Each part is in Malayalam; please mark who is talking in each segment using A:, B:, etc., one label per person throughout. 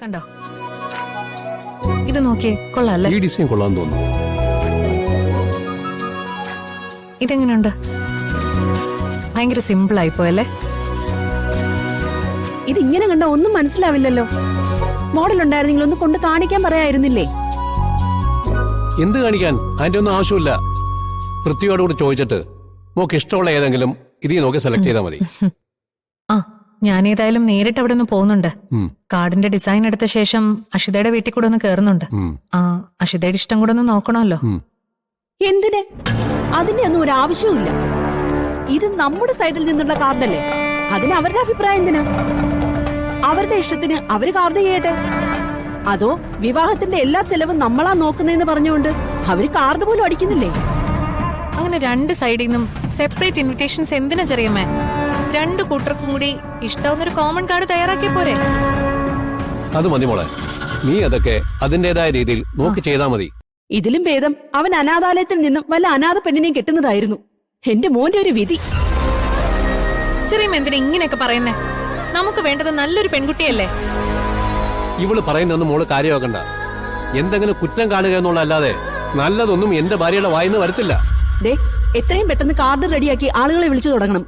A: കണ്ടോ, ഇത് നോക്കിയേ, കൊള്ളാല്ലേ?
B: ഈ ഡിസൈൻ കൊള്ളാൻ തോന്നുന്നു.
A: ഇതെങ്ങനെയുണ്ട്? ഭയങ്കര സിമ്പിൾ ആയിപ്പോയല്ലേ?
C: ഇതിങ്ങനെ കണ്ട ഒന്നും മനസ്സിലാവില്ലല്ലോ. മോഡൽ ഉണ്ടായിരുന്നെങ്കിൽ ഒന്ന് കൊണ്ട് കാണിക്കാൻ പറയായിരുന്നില്ലേ?
B: എന്ത് കാണിക്കാൻ? അതിന്റെ ഒന്നും ആവശ്യമില്ല. പൃഥ്വിയോടുകൂടി ചോദിച്ചിട്ട് മോക്ക് ഇഷ്ടമുള്ള ഏതെങ്കിലും ഇതിൽ നോക്കി സെലക്ട് ചെയ്താൽ മതി.
A: ആ, ഞാനേതായാലും നേരിട്ട് അവിടെ ഒന്ന് പോകുന്നുണ്ട്. കാർഡിന്റെ ഡിസൈൻ എടുത്ത ശേഷം അഷിതയുടെ വീട്ടിൽ കൂടെ ഒന്ന് കേറുന്നുണ്ട്. ആ, അഷിതയുടെ ഇഷ്ടം കൂടെ ഒന്ന് നോക്കണമല്ലോ.
C: എന്തിന്? അതിന്റെ ഒന്നും ഒരു ആവശ്യവുമില്ല. ഇത് നമ്മുടെ സൈഡിൽ നിന്നുള്ള കാർഡല്ലേ, അതിന് അവരുടെ അഭിപ്രായം എന്തിനാ? അവരുടെ ഇഷ്ടത്തിന് അവര് കാർഡ് ചെയ്യട്ടെ. അതോ വിവാഹത്തിന്റെ എല്ലാ ചെലവും നമ്മളാ നോക്കുന്നതെന്ന് പറഞ്ഞുകൊണ്ട് അവര് കാർഡ് പോലും അടിക്കുന്നില്ലേ?
A: അങ്ങനെ രണ്ട് സൈഡിൽ നിന്നും സെപ്പറേറ്റ് ഇൻവിറ്റേഷൻസ് എന്തിനാ ചെറിയമ്മേ? രണ്ടു കൂട്ടർക്കും കൂടി ഇഷ്ടമാവുന്നൊരു കോമൺ കാർഡ് തയ്യാറാക്കിയ പോരെ?
B: അത് മതി മോളെ, നീ അതൊക്കെ അതിന്റേതായ രീതിയിൽ നോക്കി ചെയ്താൽ മതി.
C: ഇതിലും ഭേദം അവൻ അനാഥാലയത്തിൽ നിന്നും വല്ല അനാഥ പെണ്ണിനെയും കെട്ടുന്നതായിരുന്നു. എന്റെ മോന്റെ ഒരു വിധി.
A: ചെറിയമ്മ എന്തിനാ ഇങ്ങനെയൊക്കെ പറയുന്നേ? നമുക്ക് വേണ്ടത് നല്ലൊരു പെൺകുട്ടിയല്ലേ?
B: ഇവള് പറയുന്നൊന്നും മോള് കാര്യമാക്കണ്ട. എന്തെങ്കിലും കുറ്റം കാണുക എന്നുള്ളതല്ലാതെ നല്ലതൊന്നും എന്റെ ഭാര്യയുടെ വായിന്ന് വരത്തില്ല.
C: ദേ, എത്രയും പെട്ടെന്ന് കാർഡ് റെഡിയാക്കി ആളുകളെ വിളിച്ചു തുടങ്ങണം.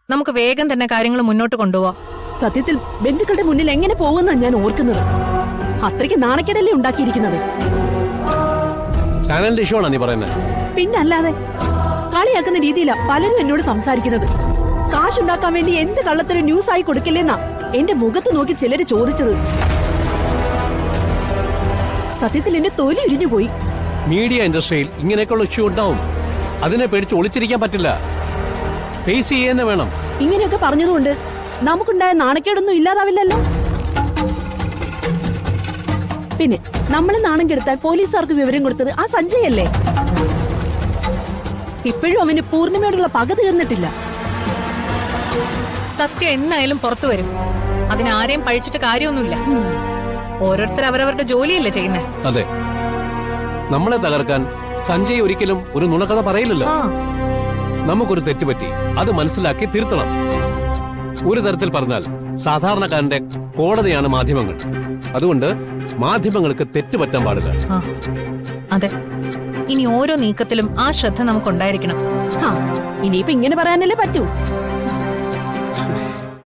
A: നമുക്ക് വേഗം തന്നെ കാര്യങ്ങൾ മുന്നോട്ട് കൊണ്ടുപോവാം.
C: സത്യത്തിൽ ബന്ധുക്കളുടെ മുന്നിൽ എങ്ങനെ പോകുമെന്നാണ് ഞാൻ ഓർക്കുന്നത്. അത്രയ്ക്ക് നാണക്കേടല്ലേ ഉണ്ടാക്കിയിരിക്കുന്നത്.
B: ചാനലിന്റെ ഇഷ്യൂ ആണോ നീ പറയുന്നത്?
C: പിന്നല്ലാതെ കളിയാക്കുന്ന രീതിയിലാ പലരും എന്നോട് സംസാരിക്കുന്നത്. കാശുണ്ടാക്കാൻ വേണ്ടി എന്ത് കള്ളത്തൊരു ന്യൂസ് ആയി കൊടുക്കില്ലെന്നാ എന്റെ മുഖത്ത് നോക്കി ചിലര് ചോദിച്ചത്. സത്യത്തിൽ എന്റെ തൊലി ഉരിഞ്ഞു പോയി.
B: മീഡിയ ഇൻഡസ്ട്രിയിൽ ഇങ്ങനെയൊക്കെയുള്ള ഇഷ്യൂ ഉണ്ടാവും. അതിനെ പേടിച്ച് ഒളിച്ചിരിക്കാൻ പറ്റില്ല. ഫേസ് ചെയ്യുക വേണം.
C: ഇങ്ങനെയൊക്കെ പറഞ്ഞതുകൊണ്ട് നമുക്കുണ്ടായ നാണക്കേടൊന്നും ഇല്ലാതാവില്ലല്ലോ. പിന്നെ നമ്മളെ നാണം കെടുത്താൽ പോലീസുകാർക്ക് വിവരം കൊടുത്തത് ആ സഞ്ജയല്ലേ? ഇപ്പോഴും അവന് പൂർണിമയോടുള്ള പക തീർന്നിട്ടില്ല.
A: സത്യം എന്നായാലും പുറത്തു വരും. അതിനാരെയും പഴിച്ചിട്ട് കാര്യമൊന്നുമില്ല. ഓരോരുത്തർ അവരവരുടെ ജോലിയല്ലേ ചെയ്യുന്നേ.
B: അതെ, നമ്മളെ തകർക്കാൻ സഞ്ജയ് ഒരിക്കലും ഒരു നുണക്കഥ പറയില്ലല്ലോ. നമുക്കൊരു തെറ്റുപറ്റി, അത് മനസ്സിലാക്കി തിരുത്തണം. ഒരു തരത്തിൽ പറഞ്ഞാൽ സാധാരണക്കാരന്റെ കോടതിയാണ് മാധ്യമങ്ങൾ. അതുകൊണ്ട് മാധ്യമങ്ങൾക്ക് തെറ്റുപറ്റാൻ പാടില്ല.
A: അതെ, ഇനി ഓരോ നീക്കത്തിലും ആ ശ്രദ്ധ നമുക്കുണ്ടായിരിക്കണം.
C: ഇനിയിപ്പോ ഇങ്ങനെ പറയാനല്ലേ പറ്റൂ.